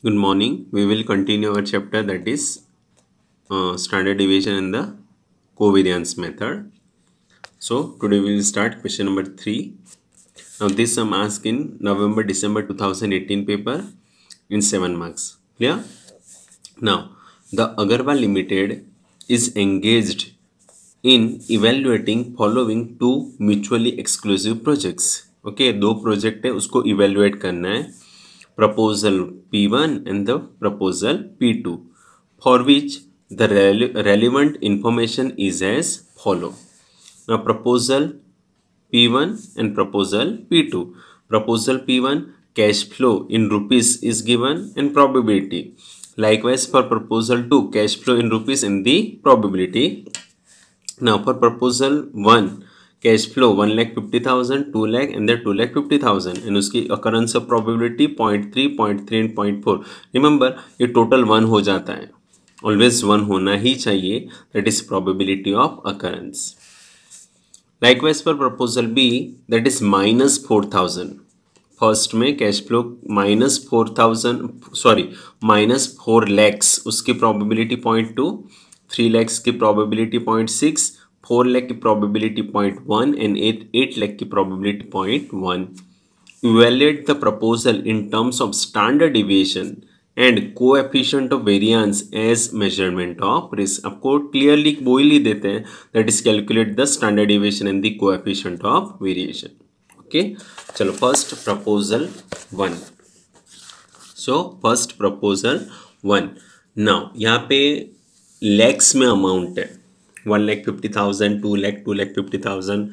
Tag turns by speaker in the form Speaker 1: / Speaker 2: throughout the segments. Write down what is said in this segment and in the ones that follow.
Speaker 1: Good morning. We will continue our chapter, that is standard deviation and the covariance method. So today we will start question number 3. Now this sum asked in November December 2018 paper in 7 marks. Clear? Now the Agarwal Limited is engaged in evaluating following two mutually exclusive projects. Okay, दो project है, उसको evaluate करना है. Proposal P1 and the proposal P2, for which the relevant information is as follow. Now proposal P1 and proposal P2. Proposal P1, cash flow in rupees is given and probability. Likewise for proposal 2, cash flow in rupees and the probability. Now for proposal 1, cash flow 1,50,000, 2 lakh and 2,50,000 and उसकी occurrence of probability 0.3, 0.3 and 0.4. Remember ये total 1 हो जाता है, always 1 होना ही चाहिए, that is probability of occurrence. Likewise for proposal B, that is -4,000. First में cash flow -4 lakhs, उसकी प्रोबेबिलिटी 0.2, 3 लैक्स की प्रोबेबिलिटी 0.6, 4 लाख की प्रोबेबिलिटी 0.1 एंड 8 लाख की probability 0.1. Evaluate the proposal in terms of standard deviation and coefficient of variance as measurement of risk. आपको clearly बोल ही देते हैं, that is calculate the standard deviation and the coefficient of variation. Okay, चलो first proposal 1. So first proposal 1. Now यहाँ पे लैक्स में amount है 1,50,000, 2 लाख, 2,50,000.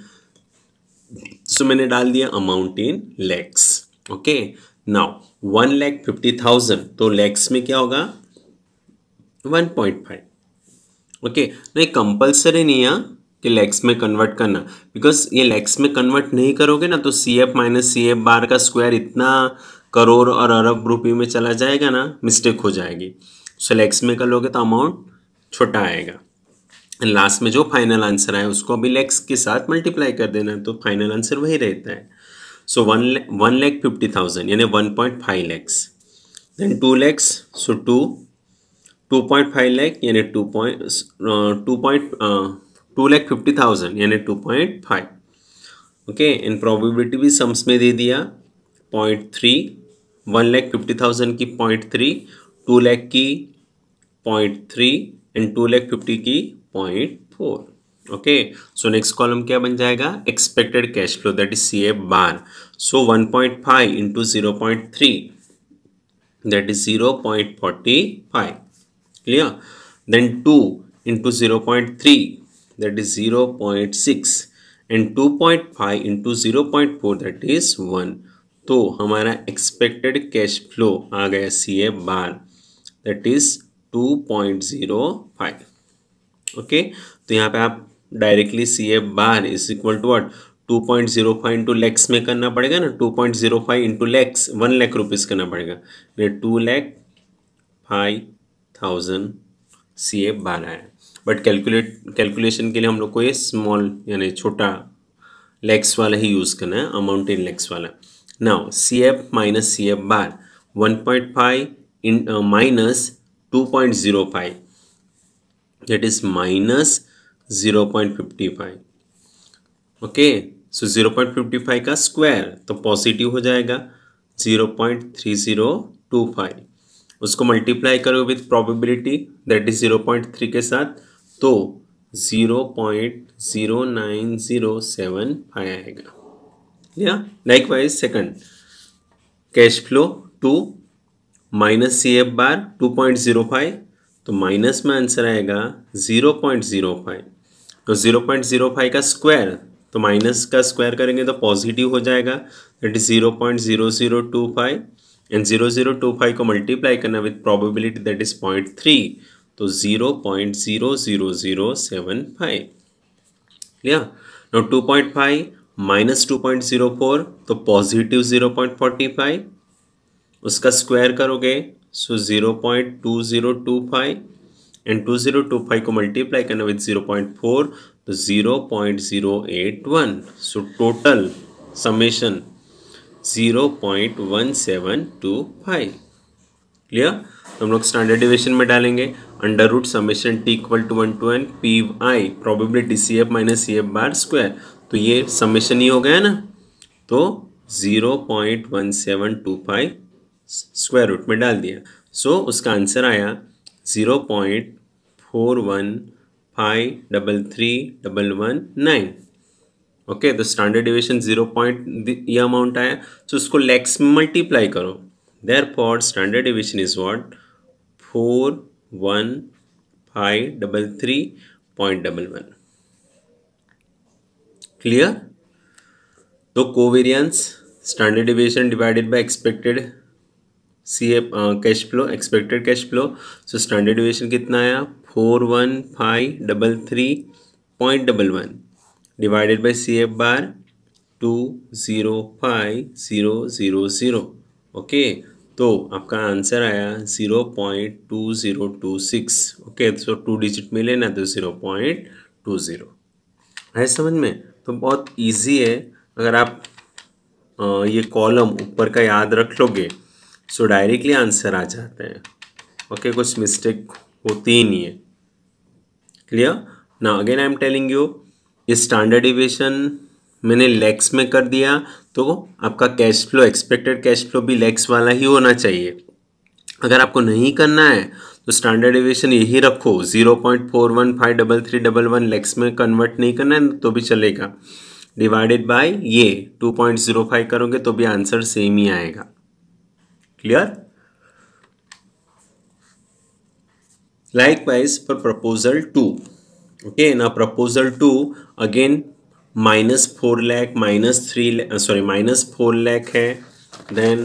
Speaker 1: सो मैंने डाल दिया amount in lakhs. Okay, now 1,50,000 तो लैक्स में क्या होगा 1.5. ओके, नहीं कंपल्सरी नहीं है कि लैक्स में कन्वर्ट करना, बिकॉज ये लैक्स में कन्वर्ट नहीं करोगे ना तो CF माइनस CF बार का स्क्वायर इतना करोड़ और अरब रुपये में चला जाएगा ना, मिस्टेक हो जाएगी. सो लैक्स में कर लोगे तो अमाउंट छोटा आएगा. लास्ट में जो फाइनल आंसर आए उसको अभी लैक्स के साथ मल्टीप्लाई कर देना, तो फाइनल आंसर वही रहता है. सो 1,50,000 यानी 1.5 लैक्स, देन 2 लैक्स, सो 2.5 लाख यानी 2,50,000 यानी 2.5. ओके, इन प्रोबेबिलिटी भी सम्स में दे दिया 0.3, 1,50,000 की 0.3, 2 लाख की 0.3 एंड 2,50,000 की 0.4. ओके, सो नेक्स्ट कॉलम क्या बन जाएगा, expected cash flow, that is CF bar. So 1.5 into 0.3, that is 0.45. Clear? Then 2 into 0.3, that is 0.6 and 2.5 into 0.4, that is 1. तो हमारा एक्सपेक्टेड कैश फ्लो आ गया CF bar, that is 2.05. Okay, तो यहाँ पे आप directly CF bar is equal to what 2.05 into lakhs में करना पड़ेगा ना, 2.05 इंटू लैक्स 1 लाख रुपीज़ करना पड़ेगा, 2,05,000 CF बार आया. बट कैलकुलेशन के लिए हम लोग को ये स्मॉल यानी छोटा लैक्स वाला ही यूज़ करना है, अमाउंट इन लैक्स वाला. Now CF minus CF bar 1.5 in minus 2.05, that is minus 0.55. Okay, so 0.55 का स्क्वायर तो पॉजिटिव हो जाएगा 0.3025. उसको मल्टीप्लाई करो विथ प्रोबेबिलिटी, दैट इज 0.3 के साथ, तो 0.09075 आएगा. या likewise second cash flow 2 minus CF बार 2.05, तो माइनस में आंसर आएगा 0.05. तो 0.05 का स्क्वायर, तो माइनस का स्क्वायर करेंगे तो पॉजिटिव हो जाएगा, दैट इज 0.0025 एंड 0025 को मल्टीप्लाई करना विथ प्रोबेबिलिटी, दैट इज 0.3, तो 0.00075. क्लियर? नाउ 2.5 माइनस 2.04, तो पॉजिटिव 0.45, उसका स्क्वायर करोगे सो 0.2025 एंड 2025 को मल्टीप्लाई करना विद 0.4, तो 0.081. So total summation 0.1725. क्लियर। तो हम लोग स्टैंडर्ड डिविएशन में डालेंगे under root summation T equal to 1 to n P I probability C F minus C F bar square. तो ये समेशन ही हो गया ना, तो 0.1725 स्क्वायर रूट में डाल दिया। सो उसका आंसर आया 0.41533319। ओके, तो स्टैंडर्ड डिविएशन 0 पॉइंट ये अमाउंट आया, तो उसको लैक्स में मल्टीप्लाई करो। Therefore standard deviation is what 41533.11। Clear. तो covariance standard deviation divided by expected C F cash flow, expected cash flow. So standard deviation कितना आया 41533.11 divided by C F bar 205000। Okay, तो आपका आंसर आया 0.2026। ओके, तो 2 digit में लेना तो 0.20 है। समझ में? तो बहुत इजी है। अगर आप ये कॉलम ऊपर का याद रख लोगे सो डायरेक्टली आंसर आ जाता है। ओके, कुछ मिस्टेक होती ही नहीं है। Clear. Now again I am telling you, ये स्टैंडर्ड डिविएशन मैंने लैक्स में कर दिया, तो आपका cash flow, expected cash flow भी लैक्स वाला ही होना चाहिए। अगर आपको नहीं करना है तो स्टैंडर्ड डिविएशन यही रखो, 0.41533311 लैक्स में कन्वर्ट नहीं करना है तो भी चलेगा, डिवाइडेड बाय ये 2.05 करोगे तो भी आंसर सेम ही आएगा। Clear. Likewise for proposal 2. Okay, now proposal 2 again -4 lakh -4 lakh है, then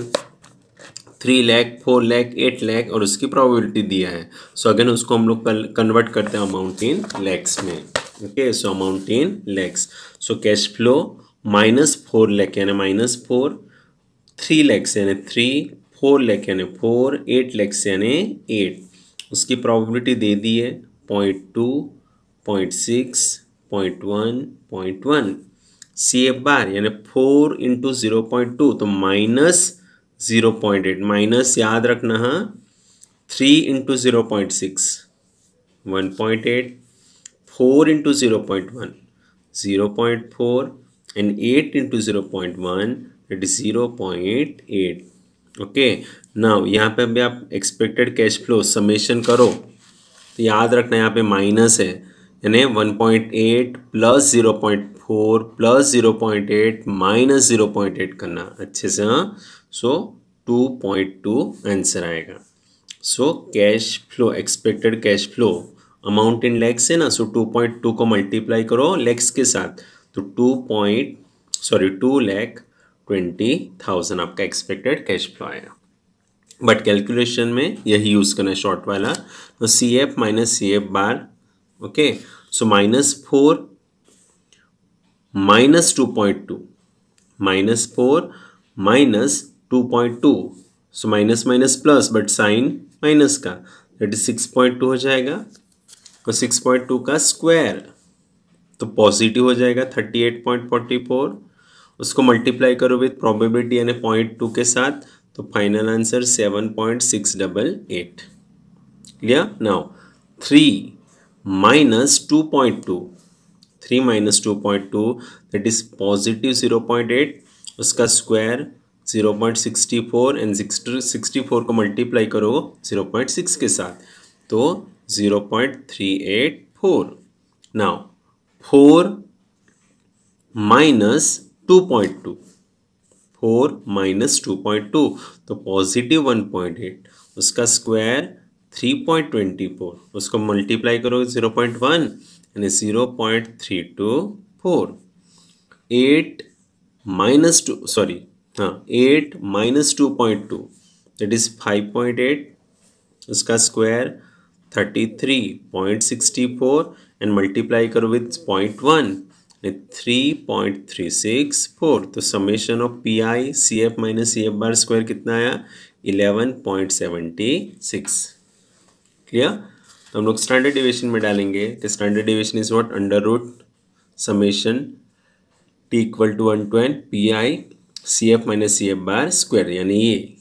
Speaker 1: 3 lakh 4 lakh 8 lakh और उसकी प्रोबेबिलिटी दिया है। सो अगेन उसको हम लोग कन्वर्ट करते हैं अमाउंट इन लैक्स में। Okay, so amount in lakhs. So cash flow -4 lakh यानी -4, 3 lakhs यानी 3, 4 lakh यानी 4, 8 lakhs यानी 8। उसकी प्रोबेबिलिटी दे दी है 0.2, 0.6, 0.1, 0.1। सी एफ बार यानी 4 इंटू 0.2 तो -0.8, माइनस याद रखना। हाँ, 3 into 0.6 1.8, 4 into 0.1 0.4 and 8 into 0.1 it is 0.8। Okay, now यहाँ पे भी आप एक्सपेक्टेड कैश फ्लो समेशन करो तो याद रखना यहाँ पे माइनस है, यानी 1.8 प्लस 0.4 प्लस 0.8 माइनस 0.8 करना अच्छे से। हाँ, सो 2.2 आंसर आएगा। So cash flow, expected cash flow amount in lakhs है ना, सो 2.2 को मल्टीप्लाई करो लैक्स के साथ तो 2,20,000 आपका एक्सपेक्टेड कैश फ्लो आएगा। बट कैलकुलेशन में यही यूज़ करना है शॉर्ट वाला, तो C F minus C F bar. Okay, so -4 -2.2 -4 -2.2, so minus minus plus but sign minus का, दैट इज 6.2 हो जाएगा। तो 6.2 का स्क्वायर तो पॉजिटिव हो जाएगा 38.44। उसको मल्टीप्लाई करो विथ प्रोबेबिलिटी यानी 0.2 के साथ तो final answer 7.688। Clear. Now 3 -2.2, 3 -2.2 that is positive 0.8, उसका स्क्वायर 0.64 एंड 64 को मल्टीप्लाई करो 0.6 के साथ तो 0.384। नाउ 4 -2.2, 4 -2.2 तो पॉजिटिव 1.8, उसका स्क्वायर 3.24, उसको मल्टीप्लाई करो 0.1 यानी 0.324। 8 -2.2 दैट इज 5.8, उसका स्क्वायर 33.64 एंड मल्टीप्लाई करो विथ 0.1 3.364। तो summation of P I C F minus C F bar square कितना आया 11.76। क्लियर। तो हम लोग स्टैंडर्ड डिविएशन में डालेंगे कि standard deviation is what under root summation T equal to 1 to n P I C F minus C F bar square, यानी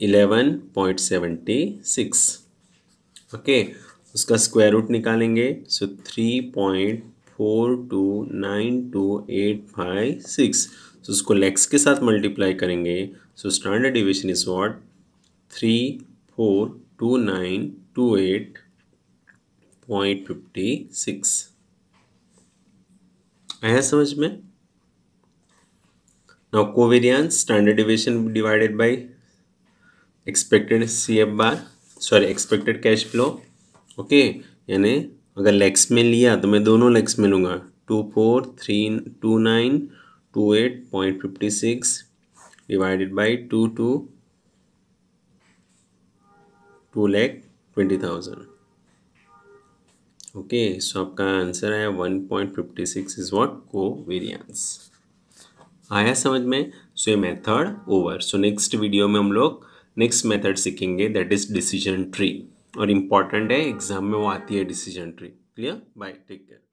Speaker 1: 11.76। Okay, उसका स्क्वायर रूट निकालेंगे। सो 3.429285 सो उसको लेक्स के साथ मल्टीप्लाई करेंगे। So standard division is what 342928.56। आया समझ में? Now covariance standard division divided by expected CF bar, sorry expected cash flow. Okay, यानी अगर लेग्स में लिया तो मैं दोनों लेग्स में लूँगा 24,32928.56 डिवाइडेड बाई 2,20,000। ओके, सो आपका आंसर है 1.56 इज व्हाट कोवेरियंस। आया समझ में? सो ये method over. So next video में हम लोग नेक्स्ट मेथड सीखेंगे, दैट इज डिसीजन ट्री, और इम्पॉर्टेंट है एग्जाम में वो आती है decision tree. Clear? Bye, take care.